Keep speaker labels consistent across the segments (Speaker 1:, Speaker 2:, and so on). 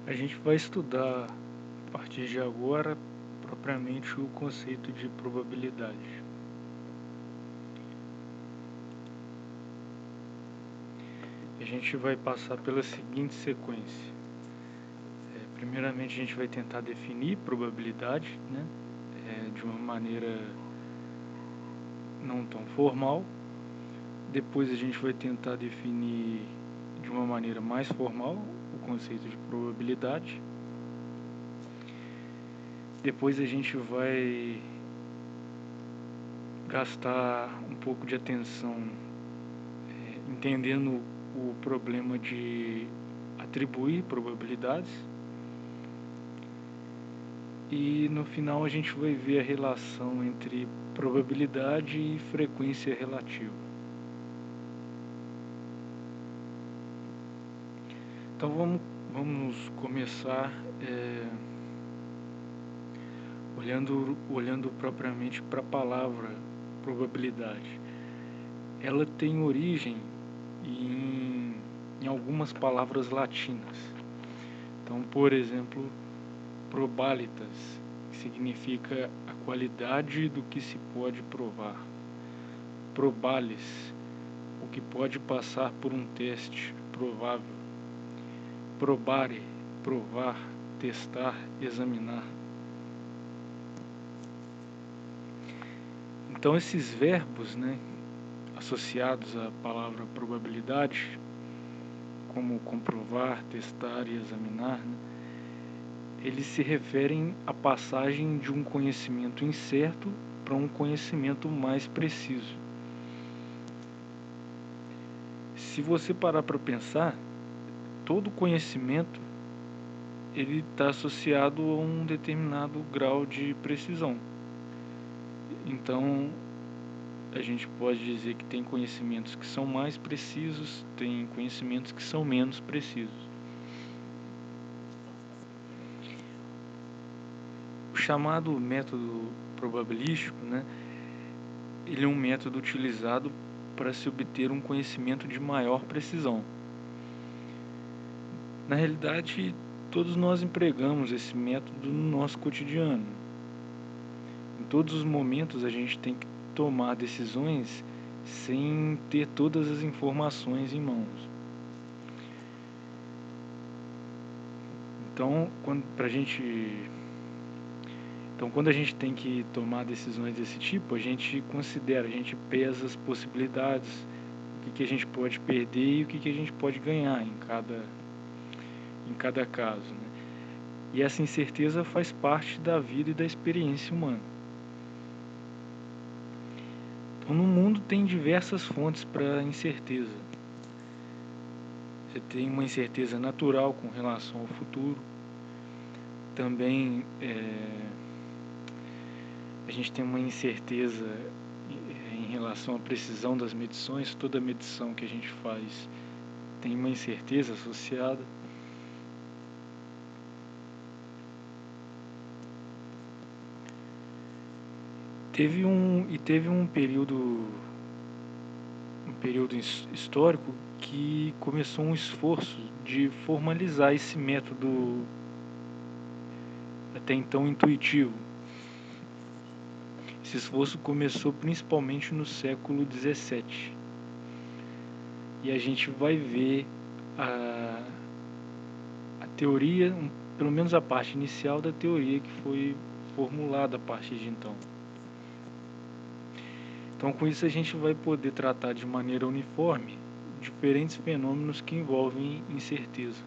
Speaker 1: A gente vai estudar a partir de agora propriamente o conceito de probabilidade. A gente vai passar pela seguinte sequência. Primeiramente, a gente vai tentar definir probabilidade, né, de uma maneira não tão formal. Depois, a gente vai tentar definir de uma maneira mais formal o conceito de probabilidade. Depois, a gente vai gastar um pouco de atenção entendendo o problema de atribuir probabilidades. E no final a gente vai ver a relação entre probabilidade e frequência relativa. Então vamos começar olhando propriamente para a palavra probabilidade. Ela tem origem em algumas palavras latinas. Então, por exemplo, probabilitas, que significa a qualidade do que se pode provar. Probalis, o que pode passar por um teste provável. Probare, provar, testar, examinar. Então esses verbos, associados à palavra probabilidade, como comprovar, testar e examinar, eles se referem à passagem de um conhecimento incerto para um conhecimento mais preciso. Se você parar para pensar, todo conhecimento ele está associado a um determinado grau de precisão. Então, a gente pode dizer que tem conhecimentos que são mais precisos, tem conhecimentos que são menos precisos. O chamado método probabilístico, ele é um método utilizado para se obter um conhecimento de maior precisão. Na realidade, todos nós empregamos esse método no nosso cotidiano. Em todos os momentos a gente tem que tomar decisões sem ter todas as informações em mãos. Então, quando a gente tem que tomar decisões desse tipo, a gente considera, a gente pesa as possibilidades, o que a gente pode perder e o que a gente pode ganhar em cada caso. E essa incerteza faz parte da vida e da experiência humana. Então, no mundo tem diversas fontes para incerteza. Você tem uma incerteza natural com relação ao futuro. Também a gente tem uma incerteza em relação à precisão das medições. Toda medição que a gente faz tem uma incerteza associada. Teve um período histórico que começou um esforço de formalizar esse método até então intuitivo. Esse esforço começou principalmente no século XVII. E a gente vai ver a teoria, pelo menos a parte inicial da teoria que foi formulada a partir de então. Então, com isso, a gente vai poder tratar de maneira uniforme diferentes fenômenos que envolvem incerteza.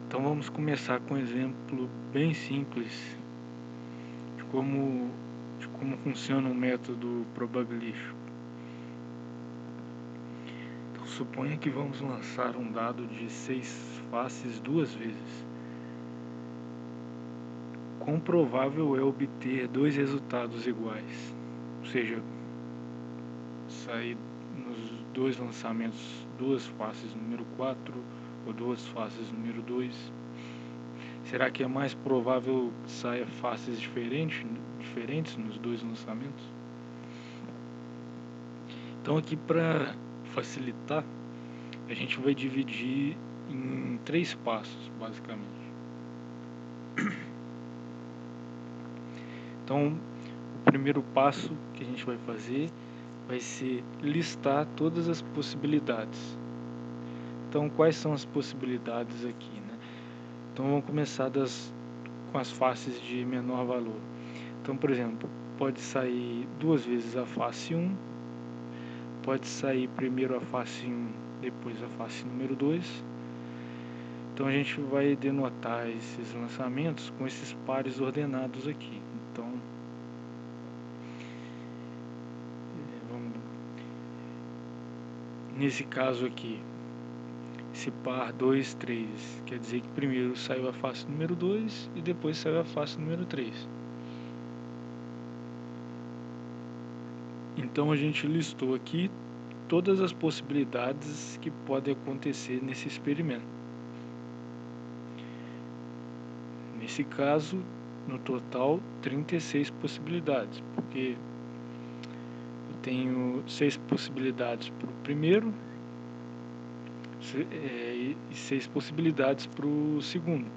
Speaker 1: Então, vamos começar com um exemplo bem simples de como funciona um método probabilístico. Então, suponha que vamos lançar um dado de 6 faces 2 vezes. Quão provável é obter 2 resultados iguais? Ou seja, sair nos 2 lançamentos 2 faces número 4 ou 2 faces número 2. Será que é mais provável que saia faces diferentes nos 2 lançamentos? Então, aqui para facilitar, a gente vai dividir em 3 passos, basicamente. Então, o primeiro passo que a gente vai fazer vai ser listar todas as possibilidades. Então, quais são as possibilidades aqui, né? Então, vamos começar com as faces de menor valor. Então, por exemplo, pode sair 2 vezes a face 1, pode sair primeiro a face 1, depois a face número 2. Então, a gente vai denotar esses lançamentos com esses pares ordenados aqui. Então, nesse caso aqui, esse par 2, 3, quer dizer que primeiro saiu a face número 2 e depois saiu a face número 3. Então a gente listou aqui todas as possibilidades que podem acontecer nesse experimento. Nesse caso, no total, 36 possibilidades, porque eu tenho 6 possibilidades para o primeiro e 6 possibilidades para o segundo.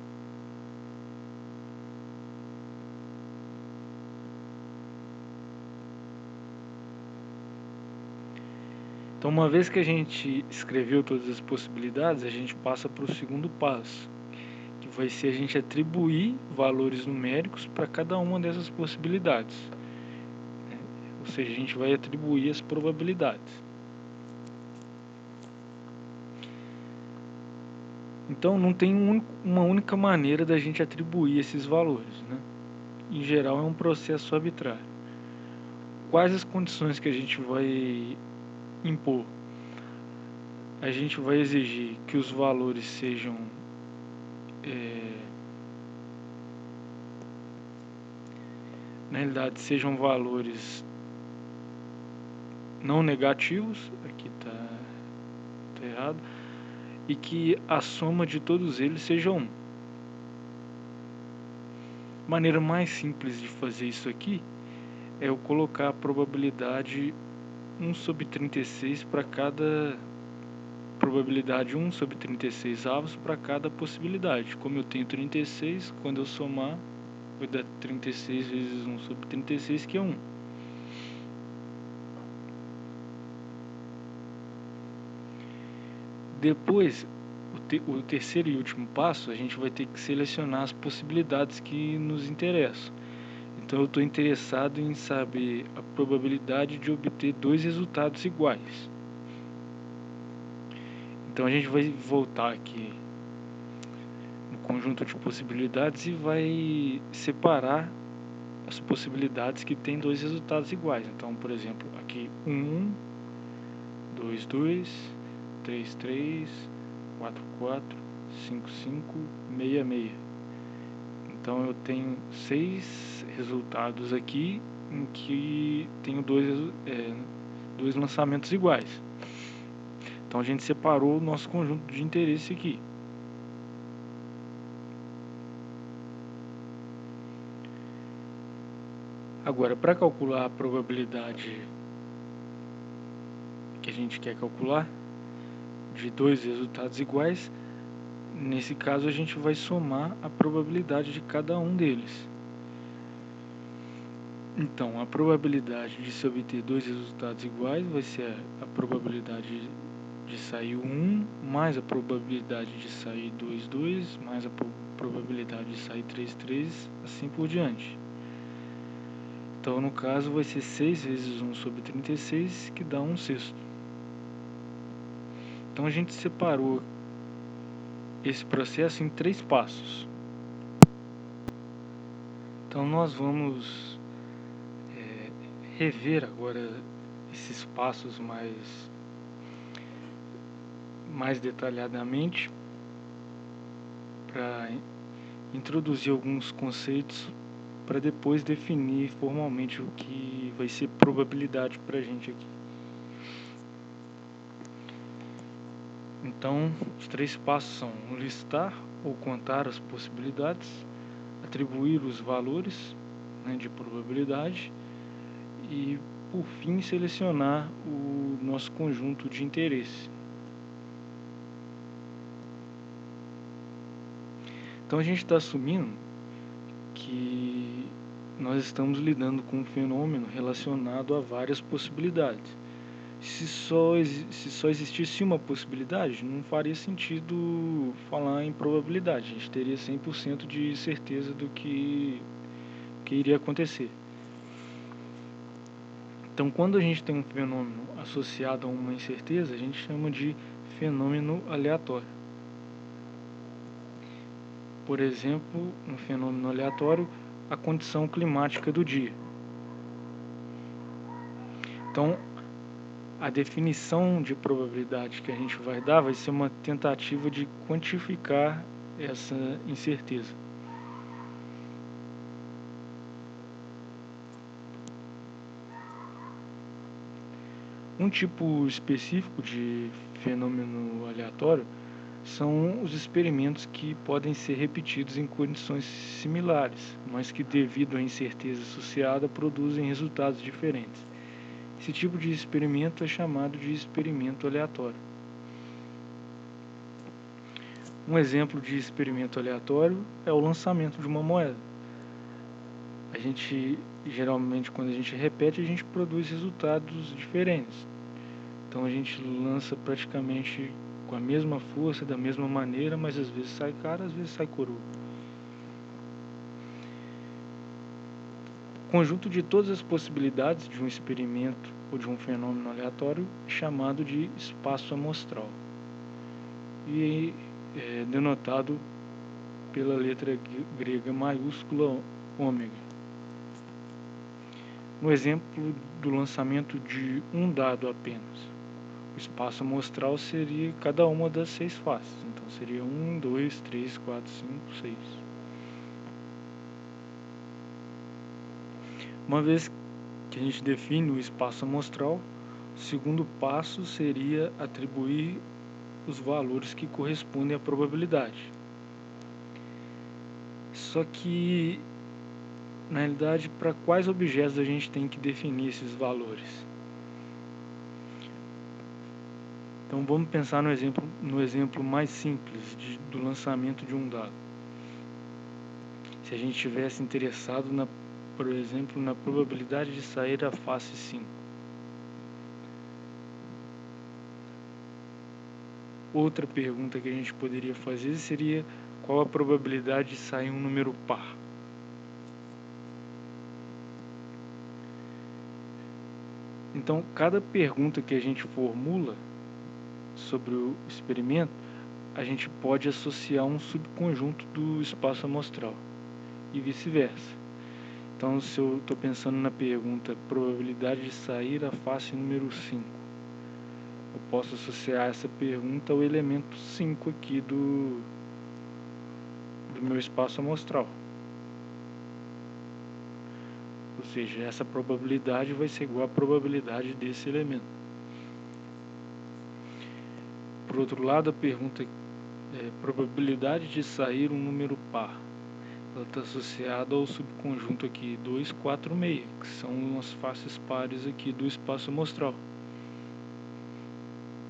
Speaker 1: Então, uma vez que a gente escreveu todas as possibilidades, a gente passa para o segundo passo, que vai ser a gente atribuir valores numéricos para cada uma dessas possibilidades. Ou seja, a gente vai atribuir as probabilidades. Então, não tem uma única maneira da gente atribuir esses valores, né? Em geral, é um processo arbitrário. Quais as condições que a gente vai impor? A gente vai exigir que os valores sejam na realidade sejam valores não negativos, aqui tá errado, e que a soma de todos eles seja 1. A maneira mais simples de fazer isso aqui é eu colocar a probabilidade 1 sobre 36 para cada probabilidade 1 sobre 36 avos para cada possibilidade. Como eu tenho 36, quando eu somar vai dar 36 vezes 1 sobre 36, que é 1. Depois, o terceiro e último passo, a gente vai ter que selecionar as possibilidades que nos interessam. Então, eu estou interessado em saber a probabilidade de obter 2 resultados iguais. Então, a gente vai voltar aqui no conjunto de possibilidades e vai separar as possibilidades que têm 2 resultados iguais. Então, por exemplo, aqui 1, 2, 2, 3, 3, 4, 4, 5, 5, 6, 6. Então eu tenho 6 resultados aqui em que tenho dois lançamentos iguais. Então a gente separou o nosso conjunto de interesse aqui. Agora, para calcular a probabilidade que a gente quer calcular de 2 resultados iguais, nesse caso a gente vai somar a probabilidade de cada um deles. Então, a probabilidade de se obter 2 resultados iguais vai ser a probabilidade de sair 1, mais a probabilidade de sair 2, 2, mais a probabilidade de sair 3, 3, assim por diante. Então, no caso, vai ser 6 vezes 1 sobre 36, que dá 1/6. Então, a gente separou esse processo em 3 passos. Então, nós vamos rever agora esses passos mais detalhadamente para introduzir alguns conceitos para depois definir formalmente o que vai ser probabilidade para a gente aqui. Então, os 3 passos são listar ou contar as possibilidades, atribuir os valores, né, de probabilidade e, por fim, selecionar o nosso conjunto de interesse. Então a gente está assumindo que nós estamos lidando com um fenômeno relacionado a várias possibilidades. Se só existisse uma possibilidade, não faria sentido falar em probabilidade. A gente teria 100% de certeza do que iria acontecer. Então, quando a gente tem um fenômeno associado a uma incerteza, a gente chama de fenômeno aleatório. Por exemplo, um fenômeno aleatório, a condição climática do dia. Então, a definição de probabilidade que a gente vai dar vai ser uma tentativa de quantificar essa incerteza. Um tipo específico de fenômeno aleatório são os experimentos que podem ser repetidos em condições similares, mas que, devido à incerteza associada, produzem resultados diferentes. Esse tipo de experimento é chamado de experimento aleatório. Um exemplo de experimento aleatório é o lançamento de uma moeda. Geralmente, quando a gente repete, a gente produz resultados diferentes. Então a gente lança praticamente com a mesma força, da mesma maneira, mas às vezes sai cara, às vezes sai coroa. O conjunto de todas as possibilidades de um experimento ou de um fenômeno aleatório é chamado de espaço amostral e é denotado pela letra grega maiúscula ômega. No exemplo do lançamento de um dado apenas, o espaço amostral seria cada uma das 6 faces. Então seria 1, 2, 3, 4, 5, 6. Uma vez que a gente define o espaço amostral, o segundo passo seria atribuir os valores que correspondem à probabilidade. Só que, na realidade, para quais objetos a gente tem que definir esses valores? Então vamos pensar no exemplo mais simples do lançamento de um dado. Se a gente tivesse interessado, por exemplo, na probabilidade de sair a face 5. Outra pergunta que a gente poderia fazer seria qual a probabilidade de sair um número par. Então, cada pergunta que a gente formula sobre o experimento, a gente pode associar um subconjunto do espaço amostral e vice-versa. Então, se eu estou pensando na pergunta probabilidade de sair a face número 5, eu posso associar essa pergunta ao elemento 5 aqui do meu espaço amostral. Ou seja, essa probabilidade vai ser igual à probabilidade desse elemento. Por outro lado, a pergunta é probabilidade de sair um número par. Ela está associada ao subconjunto aqui 2, 4, 6, que são as faces pares aqui do espaço amostral.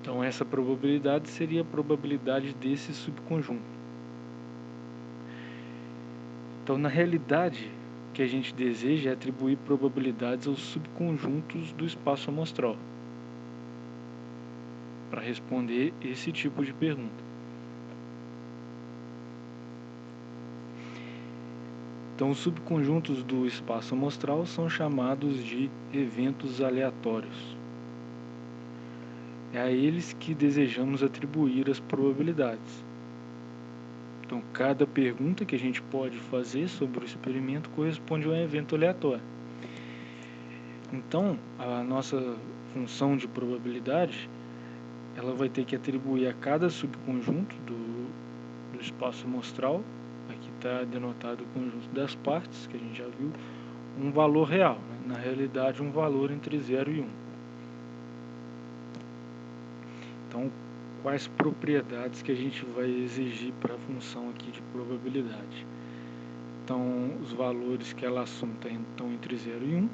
Speaker 1: Então essa probabilidade seria a probabilidade desse subconjunto. Então, na realidade, o que a gente deseja é atribuir probabilidades aos subconjuntos do espaço amostral para responder esse tipo de pergunta. Então, os subconjuntos do espaço amostral são chamados de eventos aleatórios. É a eles que desejamos atribuir as probabilidades. Então, cada pergunta que a gente pode fazer sobre o experimento corresponde a um evento aleatório. Então, a nossa função de probabilidade, ela vai ter que atribuir a cada subconjunto do espaço amostral, aqui está denotado o conjunto das partes, que a gente já viu, um valor real, né? Na realidade um valor entre 0 e 1. Então, quais propriedades que a gente vai exigir para a função aqui de probabilidade? Então, os valores que ela assume estão entre 0 e 1,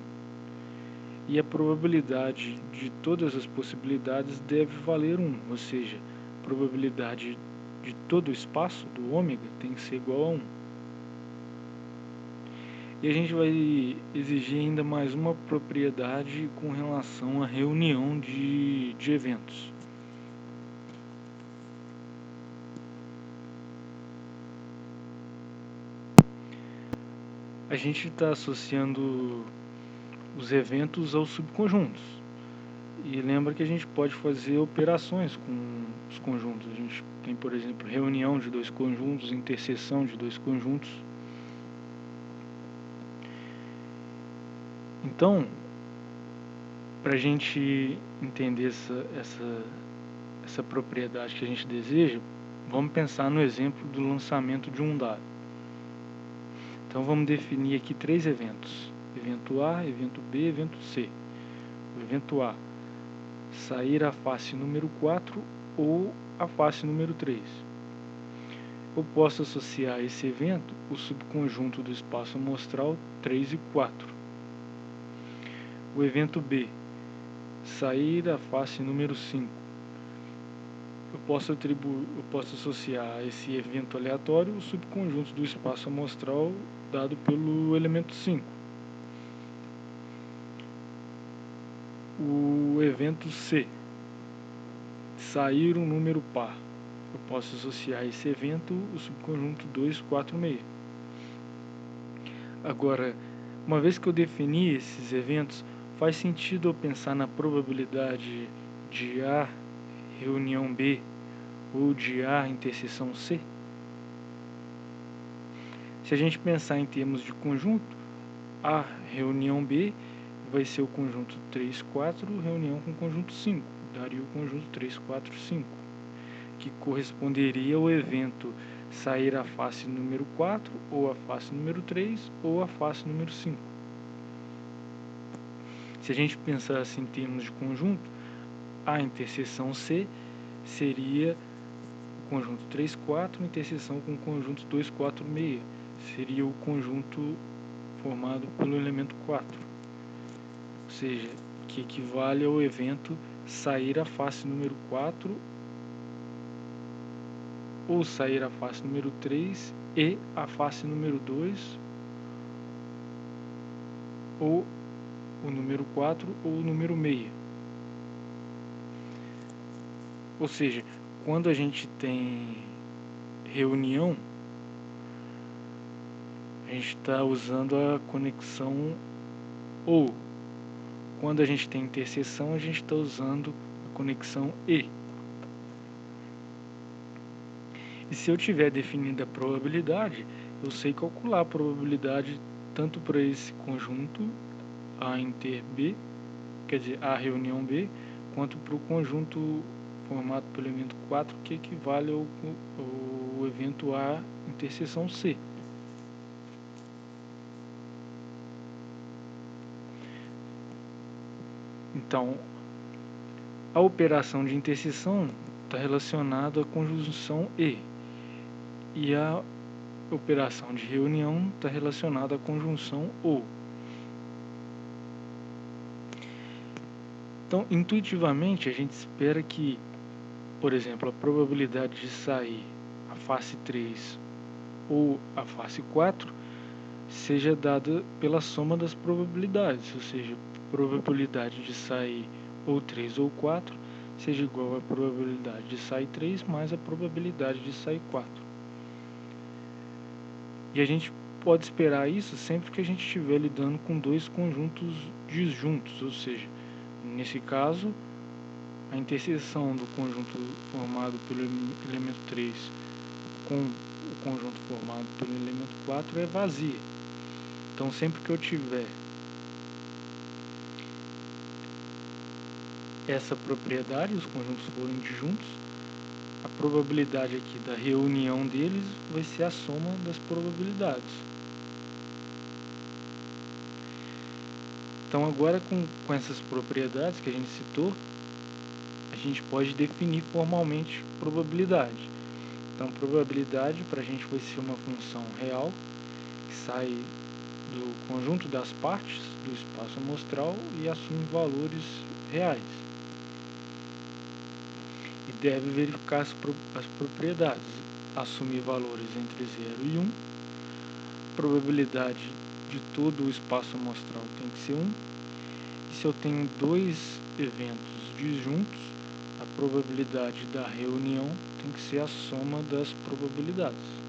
Speaker 1: e a probabilidade de todas as possibilidades deve valer 1, ou seja, a probabilidade de todo o espaço do ômega tem que ser igual a 1. E a gente vai exigir ainda mais uma propriedade com relação à reunião de eventos. A gente está associando os eventos aos subconjuntos. E lembra que a gente pode fazer operações com os conjuntos. A gente tem, por exemplo, reunião de dois conjuntos, interseção de dois conjuntos. Então, para a gente entender essa propriedade que a gente deseja, vamos pensar no exemplo do lançamento de um dado. Então vamos definir aqui 3 eventos: evento A, evento B, evento C. O evento A, sair a face número 4 ou a face número 3. Eu posso associar a esse evento o subconjunto do espaço amostral 3 e 4. O evento B, sair a face número 5. Eu posso associar a esse evento aleatório o subconjunto do espaço amostral dado pelo elemento 5. O evento C, sair um número par. Eu posso associar a esse evento o subconjunto 2, 4, 6. Agora, uma vez que eu defini esses eventos, faz sentido eu pensar na probabilidade de A reunião B ou de A interseção C? Se a gente pensar em termos de conjunto, A reunião B vai ser o conjunto 3, 4 reunião com o conjunto 5. Daria o conjunto 3, 4, 5, que corresponderia ao evento sair a face número 4, ou a face número 3, ou a face número 5. Se a gente pensasse em termos de conjunto, A interseção C seria o conjunto 3, 4, interseção com o conjunto 2, 4, 6. Seria o conjunto formado pelo elemento 4. Ou seja, que equivale ao evento sair a face número 4 ou sair a face número 3 e a face número 2, ou o número 4 ou o número 6. Ou seja, quando a gente tem reunião, a gente está usando a conexão ou. Quando a gente tem interseção, a gente está usando a conexão e. E se eu tiver definida a probabilidade, eu sei calcular a probabilidade tanto para esse conjunto A inter B, quer dizer, A reunião B, quanto para o conjunto formado pelo elemento 4, que equivale ao evento A interseção C. Então, a operação de interseção está relacionada à conjunção e a operação de reunião está relacionada à conjunção ou. Então, intuitivamente, a gente espera que, por exemplo, a probabilidade de sair a face 3 ou a face 4 seja dada pela soma das probabilidades, ou seja, a probabilidade de sair ou 3 ou 4 seja igual à probabilidade de sair 3 mais a probabilidade de sair 4. E a gente pode esperar isso sempre que a gente estiver lidando com dois conjuntos disjuntos, ou seja, nesse caso, a interseção do conjunto formado pelo elemento 3 com o conjunto formado pelo elemento 4 é vazia. Então, sempre que eu tiver essa propriedade, os conjuntos forem disjuntos, a probabilidade aqui da reunião deles vai ser a soma das probabilidades. Então, agora com essas propriedades que a gente citou, a gente pode definir formalmente probabilidade. Então, probabilidade para a gente vai ser uma função real que sai do conjunto das partes do espaço amostral e assume valores reais. E deve verificar as propriedades, assumir valores entre 0 e 1, probabilidade de todo o espaço amostral tem que ser 1, e se eu tenho dois eventos disjuntos, a probabilidade da reunião tem que ser a soma das probabilidades.